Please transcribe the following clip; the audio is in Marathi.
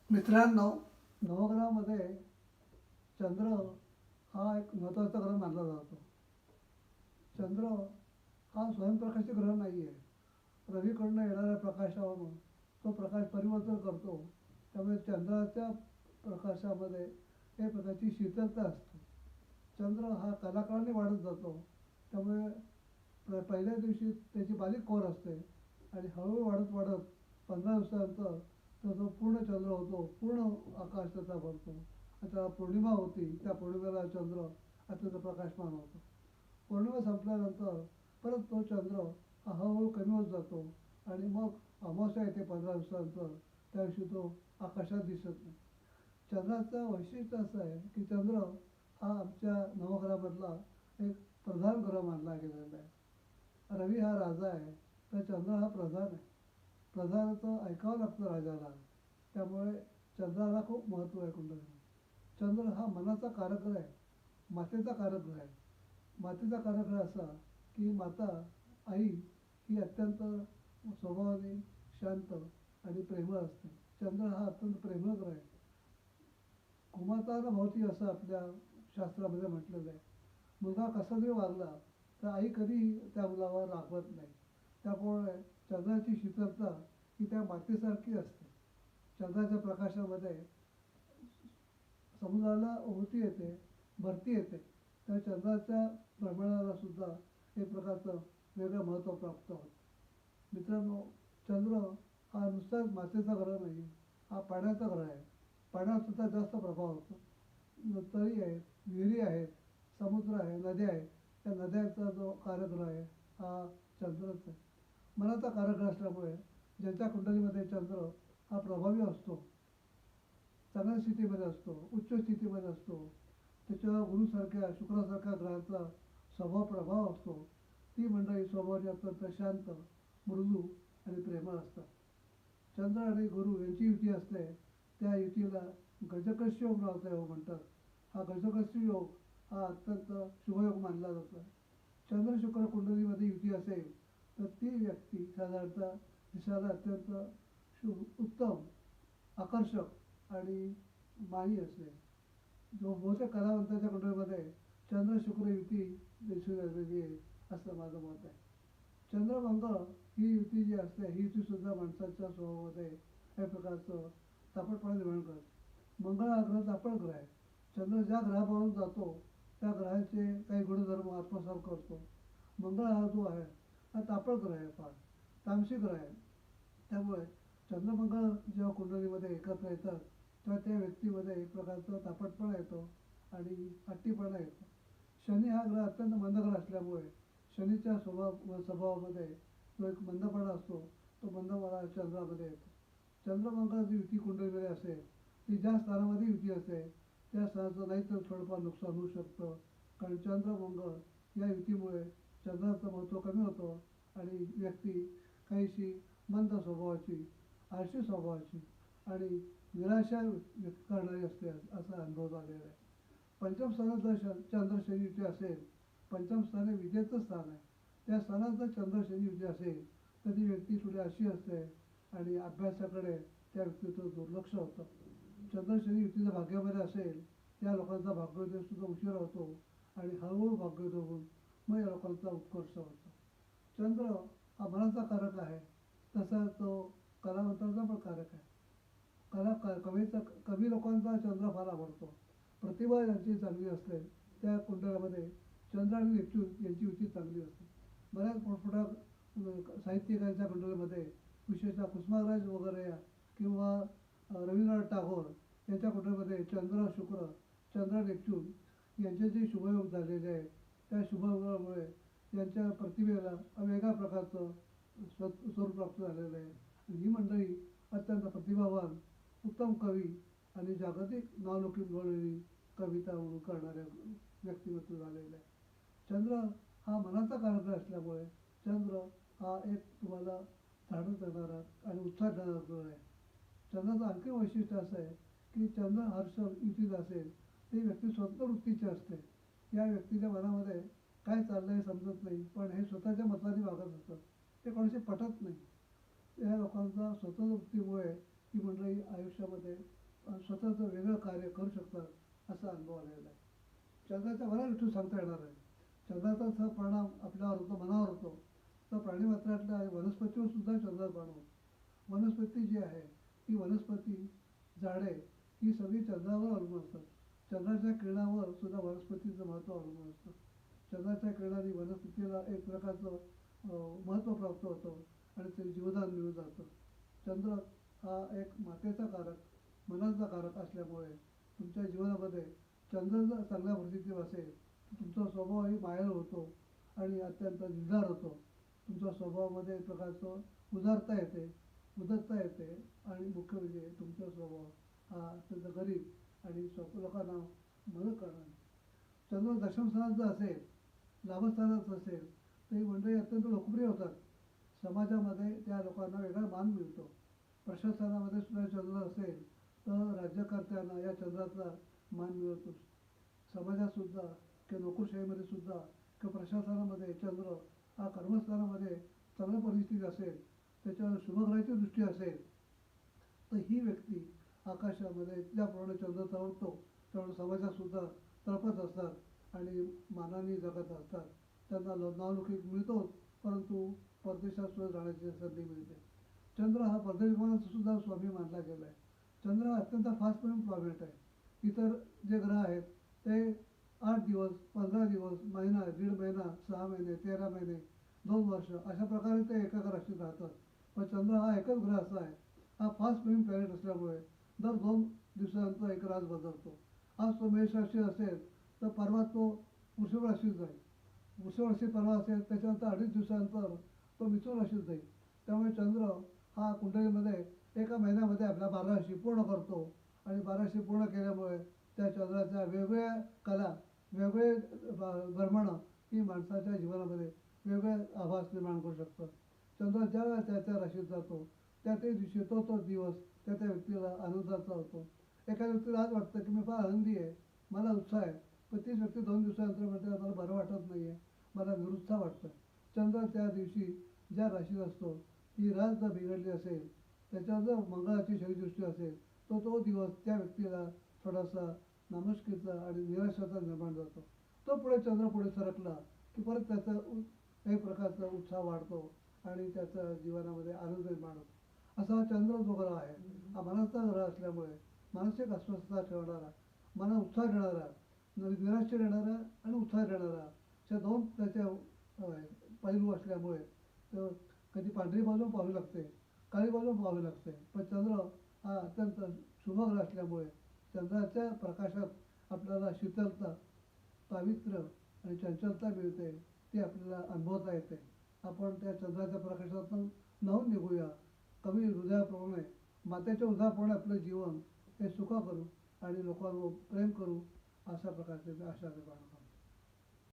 मित्रांनो, नवग्रहामध्ये चंद्र हा एक महत्त्वाचा ग्रह मानला जातो. चंद्र हा स्वयंप्रकाशी ग्रह नाही आहे. रवीकडनं येणाऱ्या प्रकाशावरून तो प्रकाश परिवर्तन करतो. त्यामुळे चंद्राच्या प्रकाशामध्ये एक प्रकारची शीतलता असते. चंद्र हा कलाकाराने वाढत जातो. त्यामुळे पहिल्या दिवशी त्याची बारीक कोर असते आणि हळूहळू वाढत वाढत 15 दिवसानंतर तर तो पूर्ण चंद्र होतो. पूर्ण आकाश त्याचा भरतो. आता पौर्णिमा होती, त्या पौर्णिमेला चंद्र अत्यंत प्रकाशमान होतो. पौर्णिमा संपल्यानंतर परत तो चंद्र हा हळूहळू कमी होत जातो आणि मग अमावस्या येते 15 दिवसानंतर. त्या दिवशी तो आकाशात दिसत नाही. चंद्राचं वैशिष्ट्य असं आहे की चंद्र हा आमच्या नवग्रहामधला एक प्रधान ग्रह मानला गेलेला आहे. रवी हा राजा आहे, तर चंद्र हा प्रधान आहे. प्रधानाचं ऐकावं लागतं राजाला. त्यामुळे चंद्राला खूप महत्त्व आहे कुंडलीत. चंद्र हा मनाचा कारक आहे, मातेचा कारक आहे. मातेचा कारक असा की माता आई ही अत्यंत स्वभावाने शांत आणि प्रेमळ असते. चंद्र हा अत्यंत प्रेमळ ग्रह आहे. कुमाताला भवती असं आपल्या शास्त्रामध्ये म्हटलेलं आहे. मुलगा कसा जरी वागला तर आई कधीही त्या मुलावर रागवत नाही. त्यामुळे चंद्राची शीतलता ही त्या मातेसारखी असते. चंद्राच्या प्रकाशामध्ये समुद्राला ओहोटी येते, भरती येते. त्या चंद्राच्या प्रमाणाला सुद्धा एक प्रकारचं वेगळं महत्त्व प्राप्त होतं. मित्रांनो, चंद्र हा नुसताच मातेचा ग्रह नाही, हा पाण्याचा ग्रह आहे. पाण्यावर सुद्धा जास्त प्रभाव होतो. तळी आहेत, विहिरी आहेत, समुद्र आहे, नद्या आहेत. त्या नद्यांचा जो कारागृह आहे हा चंद्रच आहे. मनाचा कारागृह असल्यामुळे ज्यांच्या कुंडलीमध्ये चंद्र हा प्रभावी असतो, चांगल्या स्थितीमध्ये असतो, उच्च स्थितीमध्ये असतो, त्याच्यावर गुरुसारख्या शुक्रासारख्या ग्रहाचा स्वभाव प्रभाव असतो, ती मंडळी स्वभावाने अत्यंत शांत, मृदू आणि प्रेमळ असतात. चंद्र आणि गुरु यांची युती असते. त्या युतीला गजकर्ष योग नावाचा योग म्हणतात. हा गजकर्ष योग हा अत्यंत शुभयोग मानला जातो. चंद्र शुक्र कुंडलीमध्ये युती असेल तर ती व्यक्ती साधारणतः दिसायला अत्यंत उत्तम, आकर्षक आणि माही असते. जो बहुतेक कलावंताच्या कुंडलीमध्ये चंद्र शुक्र युती दिसून आलेली आहे असं माझं मत आहे. चंद्रमंगळ ही युती जी असते, ही युती सुद्धा माणसाच्या स्वभावामध्ये काही प्रकारचं तापटपणा निर्माण करते. मंगळ हा ग्रह तापट ग्रह आहे. चंद्र ज्या ग्रहाबरोबर जातो त्या ग्रहाचे काही गुणधर्म आत्मसात करतो. मंगळ हा जो आहे हा तापट ग्रह आहे, फार तामसिक ग्रह आहे. त्यामुळे चंद्रमंगळ जेव्हा कुंडलीमध्ये एकत्र येतात तेव्हा त्या व्यक्तीमध्ये एक प्रकारचा तापटपणा येतो आणि हट्टीपणा येतो. शनी हा ग्रह अत्यंत मंद ग्रह असल्यामुळे शनीच्या स्वभावामध्ये जो एक मंदपणा असतो तो मंदपणा चंद्रामध्ये येतो. चंद्रमंगळ जी युती कुंडलीमध्ये असेल ती ज्या स्थानामध्ये युती असेल त्या स्थानाचं नाहीतर थोडंफार नुकसान होऊ शकतं. कारण चंद्रमंगळ या युतीमुळे चंद्राचं महत्त्व कमी होतं आणि व्यक्ती काहीशी मंद स्वभावाची, आळशी स्वभावाची आणि निराशा व्यक्त करणारी असते असा अनुभव आलेला आहे. पंचम स्थानात जर चंद्र शनी युती असेल, पंचम स्थान हे विद्येचं स्थान आहे, त्या स्थानात जर चंद्र शनी युती असेल तर ती व्यक्ती थोडी अशी असते आणि अभ्यासाकडे त्या व्यक्तीचं दुर्लक्ष होतं. चंद्र शनी युती जर भाग्यामध्ये असेल त्या लोकांचा भाग्योदय सुद्धा उशिरा होतो आणि हळूहळू भाग्योदय होऊन मग या लोकांचा उत्कर्ष होतो. चंद्र हा मनाचा कारक आहे, तसा तो कलावंताचा पण कारक आहे. कवीचा कवी लोकांचा चंद्र फार आवडतो. प्रतिभा ज्यांची चांगली असते त्या कुंडलामध्ये चंद्र आणि नेपच्यून यांची युती चांगली असते. बऱ्याच मोठमोठ्या साहित्यिकांच्या कुंडलीमध्ये विशेषतः कुसुमाग्रज वगैरे किंवा रवींद्रनाथ टागोर यांच्या कुंडलीमध्ये चंद्र शुक्र, चंद्र नेपच्यून यांचे जे शुभयोग झालेले आहेत त्या शुभयोगामुळे यांच्या प्रतिभेला वेगळ्या प्रकारचं स्वरूप प्राप्त झालेलं आहे. ही मंडळी अत्यंत प्रतिभावान, उत्तम कवी आणि जागतिक नावलौकिक मिळवलेली कविता म्हणून करणाऱ्या व्यक्तिमत्व झालेलं आहे. चंद्र हा मनाचा कारक असल्यामुळे चंद्र हा एक तुम्हाला झाडून देणारा आणि उत्साह देणारा ग्रह आहे. चंद्राचं आणखी वैशिष्ट्य असं आहे की चंद्र हर्ष युतीत असेल ती व्यक्ती स्वतंत्र वृत्तीची असते. या व्यक्तीच्या मनामध्ये काय चाललंय समजत नाही, पण हे स्वतःच्या मताने वागत असतात. ते कोणाशी पटत नाही. या लोकांचा स्वतंत्र वृत्तीमुळे ही मंडळी आयुष्यामध्ये स्वतःचं वेगळं कार्य करू शकतात असा अनुभव आलेला आहे. चंद्राच्या मला विठू सांगता येणार आहे. चंद्राचा जसा परिणाम आपल्यावर होतो, मनावर होतो, तर प्राणीमात्रातल्या वनस्पतीवर सुद्धा चंद्राचा परिणाम होतो. वनस्पती जी आहे ती वनस्पती, झाडे ही सगळी चंद्रावर अवलंबून असतात. चंद्राच्या किरणावर सुद्धा वनस्पतीचं महत्त्व अवलंबून असतं. चंद्राच्या किरणाने वनस्पतीला एक प्रकारचं महत्त्व प्राप्त होतं आणि ते जीवदान मिळून जातं. चंद्र हा एक मातेचा कारक, मनाचा कारक असल्यामुळे तुमच्या जीवनामध्ये चंद्र जर चांगल्या परिस्थितीवर असेल तर तुमचा स्वभावही मायाळू होतो आणि अत्यंत निर्धार होतो. तुमच्या स्वभावामध्ये एक प्रकारचं उदारता येते, उदारता येते आणि मुख्य म्हणजे तुमचा स्वभाव हा अत्यंत गरीब आणि लोकांना मदत करणार. चंद्र दशम स्थानात जर असेल, लाभस्थानात असेल तर ही मंडळी अत्यंत लोकप्रिय होतात. समाजामध्ये त्या लोकांना वेगळा मान मिळतो. प्रशासनामध्ये सुद्धा चंद्र असेल तर राज्यकर्त्यांना या चंद्राचा मान मिळतोच. समाजात सुद्धा किंवा नोकरशाहीमध्ये सुद्धा किंवा प्रशासनामध्ये चंद्र हा कर्मस्थानामध्ये चांगल्या परिस्थिती असेल, त्याच्यावर शुभग्रहाची दृष्टी असेल तर ही व्यक्ती आकाशामध्ये ज्याप्रमाणे चंद्र तळपतो त्यामुळे समाजात सुद्धा तळपत असतात आणि मानाने जगत असतात. त्यांना नावलौकिक मिळतोच, परंतु परदेशात सुद्धा जाण्याची संधी मिळते. चंद्र हा परदेशगमनाचा सुद्धा स्वामी मानला गेला आहे. चंद्र हा अत्यंत फास्ट प्लॅनेट आहे. इतर जे ग्रह आहेत ते 8 दिवस, 15 दिवस, महिना, दीड महिना, 6 महिने, 13 महिने, 2 वर्ष अशा प्रकारे ते एका राशीत राहतात. पण चंद्र हा एकच ग्रह असा आहे, हा फास्ट मूव्हिंग प्लॅनेट असल्यामुळे दर 2 दिवसांचा एक रास बदलतो. आज तो मेष राशी असेल तर परवा तो वृषभ राशीत जाईल. वृषभ राशी परवा असेल त्याच्यानंतर 2.5 दिवसानंतर तो मिथुन राशीत जाईल. त्यामुळे चंद्र हा कुंडलीमध्ये एका महिन्यामध्ये आपल्या 12 राशी पूर्ण करतो आणि 12 राशी पूर्ण केल्यामुळे त्या चंद्राच्या वेगवेगळ्या कला, वेगळे भ्रमणं ही माणसाच्या जीवनामध्ये वेगळे आभास निर्माण करू शकतात. चंद्र ज्या वेळेला त्या त्या राशीत जातो त्या ते दिवशी तो दिवस त्या त्या व्यक्तीला आनंदाचा होतो. एखाद्या व्यक्तीला आज वाटतं की मी फार आनंदी आहे, मला उत्साह आहे, पण तीच व्यक्ती 2 दिवसानंतर म्हणते मला बरं वाटत नाही आहे, मला निरुत्साह वाटतं. चंद्र त्या दिवशी ज्या राशीत असतो ती रास जर बिघडली असेल, त्याच्यावर जर मंगळाची शरीदृष्टी असेल तर तो दिवस त्या व्यक्तीला थोडासा नामुष्कीचा आणि निराशाचा निर्माण जातो. तो पुढे चंद्र पुढे सरकला की परत त्याचा एक प्रकारचा उत्साह वाढतो आणि त्याच्या जीवनामध्ये आनंद निर्माण होतो. असा हा चंद्र जो ग्रह आहे हा मनाचा ग्रह असल्यामुळे मानसिक अस्वस्थता ठेवणारा, मनात उत्साह देणारा, निराशा देणारा आणि उत्साह देणारा अशा 2 त्याच्या पैलू असल्यामुळे तर कधी पांढरी बाजू पाहावी लागते, काळी बाजू पाहावी लागते. पण चंद्र हा अत्यंत शुभग्रह असल्यामुळे चंद्राच्या प्रकाशात आपल्याला शीतलता, पावित्र्य आणि चंचलता मिळते, ती आपल्याला अनुभवता येते. आपण त्या चंद्राच्या प्रकाशातून न्हाऊन निघूया. कवी हृदयाप्रमाणे, मातेच्या उदराप्रमाणे आपलं जीवन हे सुख करू आणि लोकांवर प्रेम करू अशा प्रकारचे मी आशा बाळगतो.